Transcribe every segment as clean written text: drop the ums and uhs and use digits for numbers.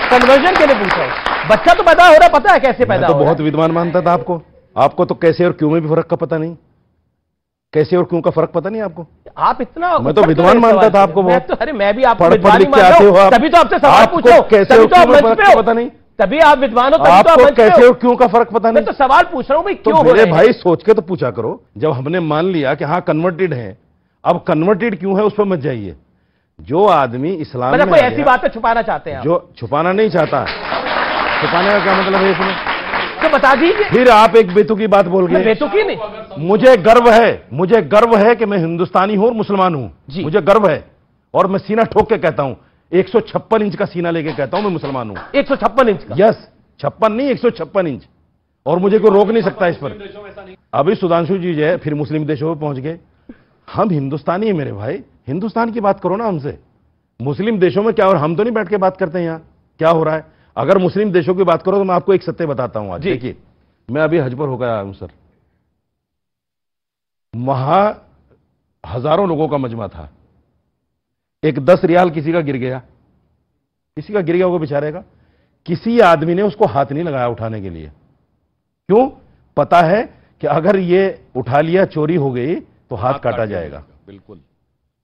Conversion के लिए पूछा है। बच्चा तो पैदा हो रहा है, पता है कैसे पैदा हो रहा है? बहुत विद्वान मानता था आपको। आपको तो कैसे और क्यों में भी फर्क का पता नहीं। कैसे और क्यों का फर्क पता नहीं आपको। आप इतना, मैं तो विद्वान मानता था आपको बहुत। अरे मैं भी आपको पढ़ लिख के आते हो आप, तभी तो आपसे सवाल पूछो, कैसे और क्यों में फर्क का पता नहीं। तभी आप विद्वान हो, आपको कैसे और क्यों का फर्क पता नहीं। मैं तो सवाल पूछ रहा हूं भाई, क्यों हो मेरे रहे हैं? भाई सोच के तो पूछा करो। जब हमने मान लिया कि हाँ कन्वर्टेड है, अब कन्वर्टेड क्यों है उस पर मत जाइए। जो आदमी इस्लाम में कोई ऐसी बातें छुपाना चाहते हैं? जो छुपाना नहीं चाहता, छुपाने का क्या मतलब है इसमें? तो बता दीजिए। फिर आप एक बेतुकी बात बोल गए। बेतुकी नहीं, मुझे गर्व है कि मैं हिंदुस्तानी हूं और मुसलमान हूं। मुझे गर्व है और मैं सीना ठोक के कहता हूं, 156 इंच का सीना लेके कहता हूं मैं मुसलमान हूं। 156 इंच का? यस, 56 नहीं, 156 इंच। और मुझे कोई रोक नहीं सकता इस पर। अभी सुधांशु जी जो है फिर मुस्लिम देशों में पहुंच गए। हम हिंदुस्तानी है मेरे भाई, हिंदुस्तान की बात करो ना हमसे। मुस्लिम देशों में क्या, और हम तो नहीं बैठ के बात करते हैं यहाँ क्या हो रहा है। अगर मुस्लिम देशों की बात करो तो मैं आपको एक सत्य बताता हूं आज। देखिए, मैं अभी हज पर होकर आया हूं सर। वहां हजारों लोगों का मजमा था। एक 10 रियाल किसी का गिर गया, वो बेचारे का। किसी आदमी ने उसको हाथ नहीं लगाया उठाने के लिए। क्यों? पता है कि अगर ये उठा लिया, चोरी हो गई तो हाथ काटा जाएगा। बिल्कुल,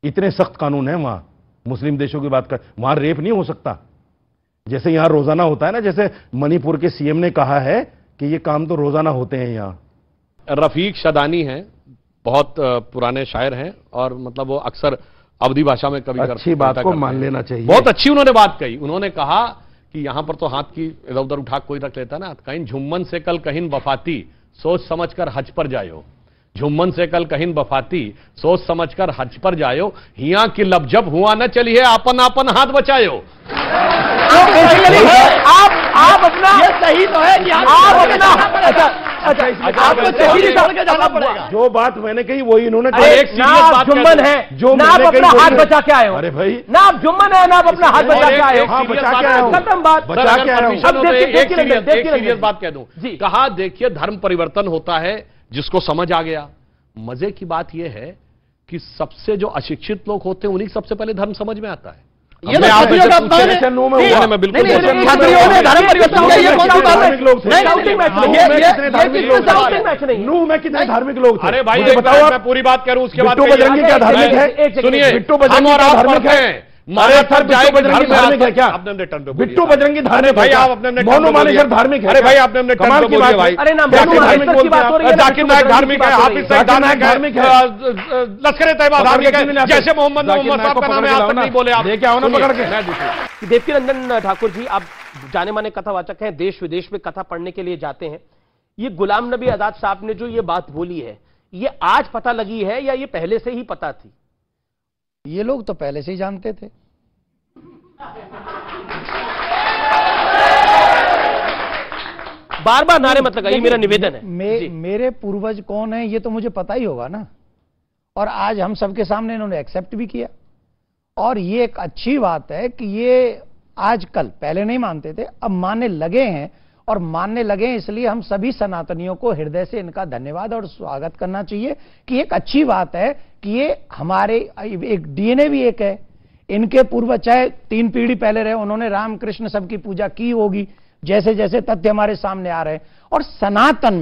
इतने सख्त कानून है वहां। मुस्लिम देशों की बात कर, वहां रेप नहीं हो सकता जैसे यहां रोजाना होता है ना। जैसे मणिपुर के सीएम ने कहा है कि ये काम तो रोजाना होते हैं यहां। रफीक शदानी हैं, बहुत पुराने शायर हैं और मतलब वो अक्सर अवधी भाषा में कभी अच्छी बात को मान लेना चाहिए। बहुत अच्छी उन्होंने बात कही। उन्होंने कहा कि यहां पर तो हाथ की इधर उधर उठा कोई रख लेता ना। कहीं झुम्मन से कल कहीं वफाती, सोच समझकर हज पर जायो। झुम्मन से कल कहीं वफाती, सोच समझकर हज पर जायो। हिया की लब जब हुआ न चलिए, आपन आपन हाथ बचायो। आप अपना, ये सही तो है कि आप अपना, आपको सही निकाल के जाना पड़ेगा। जो बात मैंने कही वही इन्होंने कही। ना आप जुम्मन है, जो ना आप अपना हाथ बचा के आए हो। अरे भाई, ना आप जुम्मन है, ना आप अपना हाथ बचा के आए हो। खत्म बात, बचा के आए हो। अब एक सीरियस बात कह दूं, कहा देखिए धर्म परिवर्तन होता है जिसको समझ आ गया। मजे की बात यह है कि सबसे जो अशिक्षित लोग होते हैं उन्हीं सबसे पहले धर्म समझ में आता है। ये मैं बिल्कुल धर्म में कितने धार्मिक लोग थे? अरे भाई बताओ, मैं पूरी बात करूं उसके बाद। बिट्टू बजरंगी क्या धार्मिक है? सुनिए, बिट्टू बजरंगी क्या धार्मिक है? बिट्टू बजरंगी धार्मिक भाई, आप अपने मोनू मानेसर धार्मिक है? अरे भाई आपने अपने कमाल की बात भाई। अरे ना, जाकिर नायक धार्मिक है, हाफिज सईद धार्मिक है, लश्कर तैयबा धार्मिक है। जैसे मोहम्मद साहब का नाम है, आज तक नहीं बोले आप। क्या होना पकड़ के। देवकीनंदन ठाकुर जी, आप जाने माने कथावाचक हैं, देश विदेश में कथा पढ़ने के लिए जाते हैं। ये गुलाम नबी आजाद साहब ने जो ये बात बोली है, ये आज पता लगी है या ये पहले से ही पता थी? ये लोग तो पहले से ही जानते थे। बार बार नारे मत लगाइए, मेरा निवेदन है। मेरे पूर्वज कौन है ये तो मुझे पता ही होगा ना। और आज हम सबके सामने इन्होंने एक्सेप्ट भी किया। और ये एक अच्छी बात है कि ये आजकल, पहले नहीं मानते थे, अब मानने लगे हैं। और मानने लगे हैं, इसलिए हम सभी सनातनियों को हृदय से इनका धन्यवाद और स्वागत करना चाहिए कि एक अच्छी बात है कि ये हमारे एक डीएनए भी एक है। इनके पूर्वज चाहे 3 पीढ़ी पहले रहे, उन्होंने राम कृष्ण सबकी पूजा की होगी, जैसे जैसे तथ्य हमारे सामने आ रहे हैं। और सनातन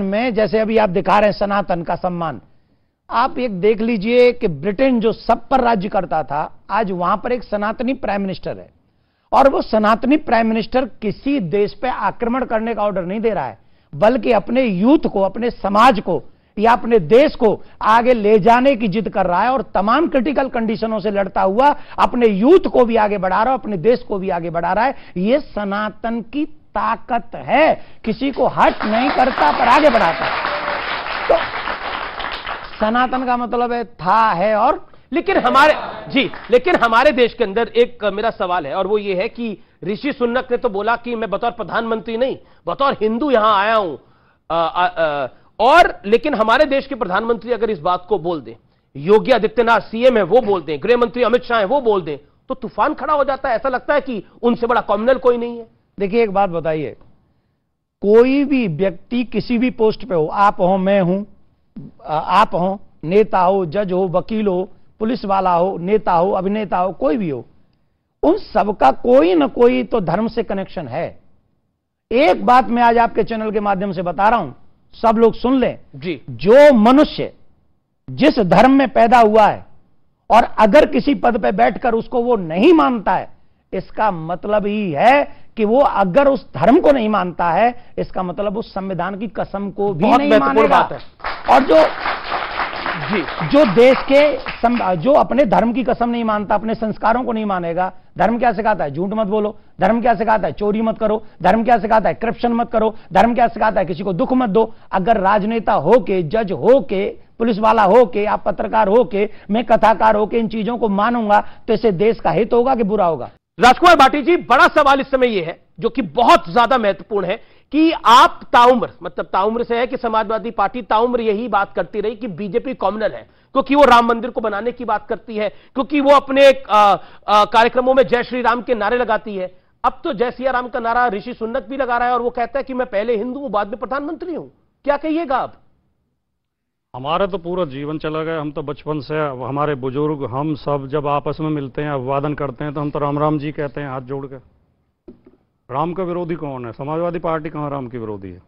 में जैसे अभी आप दिखा रहे हैं सनातन का सम्मान, आप एक देख लीजिए कि ब्रिटेन जो सब पर राज्य करता था, आज वहां पर एक सनातनी प्राइम मिनिस्टर है। और वो सनातनी प्राइम मिनिस्टर किसी देश पे आक्रमण करने का ऑर्डर नहीं दे रहा है, बल्कि अपने यूथ को, अपने समाज को या अपने देश को आगे ले जाने की जिद कर रहा है। और तमाम क्रिटिकल कंडीशनों से लड़ता हुआ अपने यूथ को भी आगे बढ़ा रहा है, अपने देश को भी आगे बढ़ा रहा है। ये सनातन की ताकत है, किसी को हट नहीं करता पर आगे बढ़ाता है। तो सनातन का मतलब है था, है और। लेकिन हमारे देश के अंदर एक मेरा सवाल है, और वो ये है कि ऋषि सुनक ने तो बोला कि मैं बतौर प्रधानमंत्री नहीं, बतौर हिंदू यहां आया हूं। और लेकिन हमारे देश के प्रधानमंत्री अगर इस बात को बोल दें, योगी आदित्यनाथ सीएम है वो बोल दें, गृह मंत्री अमित शाह है वो बोल दें, तो तूफान खड़ा हो जाता है। ऐसा लगता है कि उनसे बड़ा कॉम्युनल कोई नहीं है। देखिए एक बात बताइए, कोई भी व्यक्ति किसी भी पोस्ट पे हो, आप हो, मैं हूं, आप हो, नेता हो, जज हो, वकील हो, पुलिस वाला हो, नेता हो, अभिनेता हो, कोई भी हो, उन सबका कोई ना कोई तो धर्म से कनेक्शन है। एक बात मैं आज आपके चैनल के माध्यम से बता रहा हूं, सब लोग सुन लें जी। जो मनुष्य जिस धर्म में पैदा हुआ है और अगर किसी पद पे बैठकर उसको वो नहीं मानता है, इसका मतलब ही है कि वो अगर उस धर्म को नहीं मानता है, इसका मतलब उस संविधान की कसम को भी नहीं मानेगा। बात है। और जो देश के जो अपने धर्म की कसम नहीं मानता, अपने संस्कारों को नहीं मानेगा, धर्म क्या सिखाता है? झूठ मत बोलो। धर्म क्या सिखाता है? चोरी मत करो। धर्म क्या सिखाता है? करप्शन मत करो। धर्म क्या सिखाता है? किसी को दुख मत दो। अगर राजनेता हो के, जज हो के, पुलिस वाला हो के, आप पत्रकार हो के, मैं कथाकार हो के इन चीजों को मानूंगा, तो इससे देश का हित होगा कि बुरा होगा? राजकुमार भाटी जी, बड़ा सवाल इस समय यह है, जो कि बहुत ज्यादा महत्वपूर्ण है, कि आप ताउम्र, मतलब ताउम्र से है कि समाजवादी पार्टी ताउम्र यही बात करती रही कि बीजेपी कॉमनल है, क्योंकि वो राम मंदिर को बनाने की बात करती है, क्योंकि वो अपने कार्यक्रमों में जय श्री राम के नारे लगाती है। अब तो जय सिया राम का नारा ऋषि सुनक भी लगा रहा है, और वो कहता है कि मैं पहले हिंदू हूं, बाद में प्रधानमंत्री हूं। क्या कहिएगा आप? हमारा तो पूरा जीवन चला गया। हम तो बचपन से, हमारे बुजुर्ग, हम सब जब आपस में मिलते हैं, अभिवादन करते हैं, तो हम तो राम राम जी कहते हैं हाथ जोड़ के। राम का विरोधी कौन है? समाजवादी पार्टी कहाँ राम की विरोधी है?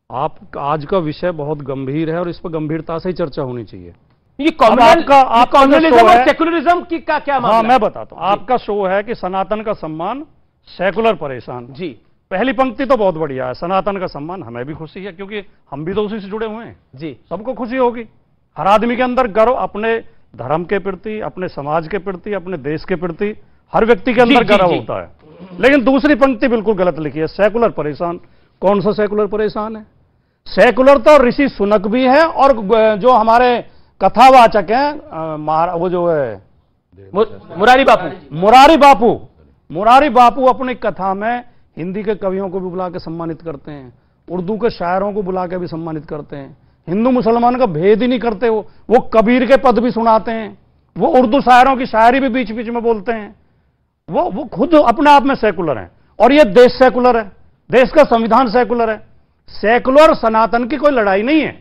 आप आज का विषय बहुत गंभीर है और इस पर गंभीरता से ही चर्चा होनी चाहिए। ये कम्युनलिज्म और सेकुलरिज्म की का क्या मामला? हाँ, मैं बताता हूँ। आपका शो है कि सनातन का सम्मान, सेकुलर परेशान। जी, पहली पंक्ति तो बहुत बढ़िया है, सनातन का सम्मान, हमें भी खुशी है क्योंकि हम भी तो उसी से जुड़े हुए हैं। जी, सबको खुशी होगी। हर आदमी के अंदर गर्व अपने धर्म के प्रति, अपने समाज के प्रति, अपने देश के प्रति, हर व्यक्ति के अंदर गर्व होता है। लेकिन दूसरी पंक्ति बिल्कुल गलत लिखी है, सेकुलर परेशान। कौन सा सेकुलर परेशान है? सेकुलर तो ऋषि सुनक भी है, और जो हमारे कथावाचक हैं, वो जो है मुरारी बापू अपनी कथा में हिंदी के कवियों को भी बुला के सम्मानित करते हैं, उर्दू के शायरों को बुला के भी सम्मानित करते हैं। हिंदू मुसलमान का भेद ही नहीं करते। वो कबीर के पद भी सुनाते हैं, वो उर्दू शायरों की शायरी भी बीच बीच में बोलते हैं। वो खुद अपने आप में सेकुलर हैं, और ये देश सेकुलर है, देश का संविधान सेकुलर है। सेकुलर सनातन की कोई लड़ाई नहीं है।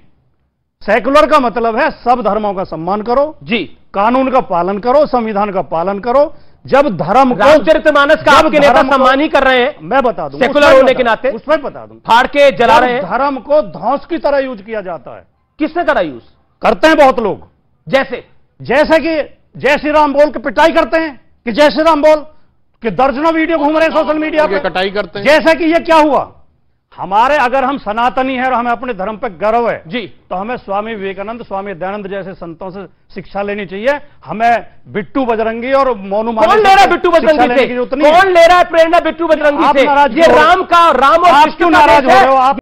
सेकुलर का मतलब है सब धर्मों का सम्मान करो जी, कानून का पालन करो, संविधान का पालन करो। जब धर्म को, रामचरितमानस का आपके नेता सम्मान ही कर रहे हैं, मैं बता दूं, सेकुलर होने के नाते उसमें बता दूं, फाड़ के जला रहे हैं। धर्म को धौंस की तरह यूज किया जाता है। किसने करा यूज? करते हैं बहुत लोग। जैसे कि जय श्री राम बोल के पिटाई करते हैं, कि जय श्री राम बोल कि दर्जनों वीडियो घूम रहे हैं सोशल मीडिया पे, कटाई करते हैं। जैसे कि ये क्या हुआ, हमारे, अगर हम सनातनी हैं और हमें अपने धर्म पर गर्व है जी, तो हमें स्वामी विवेकानंद, स्वामी दयानंद जैसे संतों से शिक्षा लेनी चाहिए। हमें बिट्टू बजरंगी और मोनू कौन ले रहा है बिट्टू बजरंगी से? कौन ले रहा है प्रेरणा बिट्टू बजरंगी से? ये राम का, राम और आप क्यों नाराज हो रहे हो? आप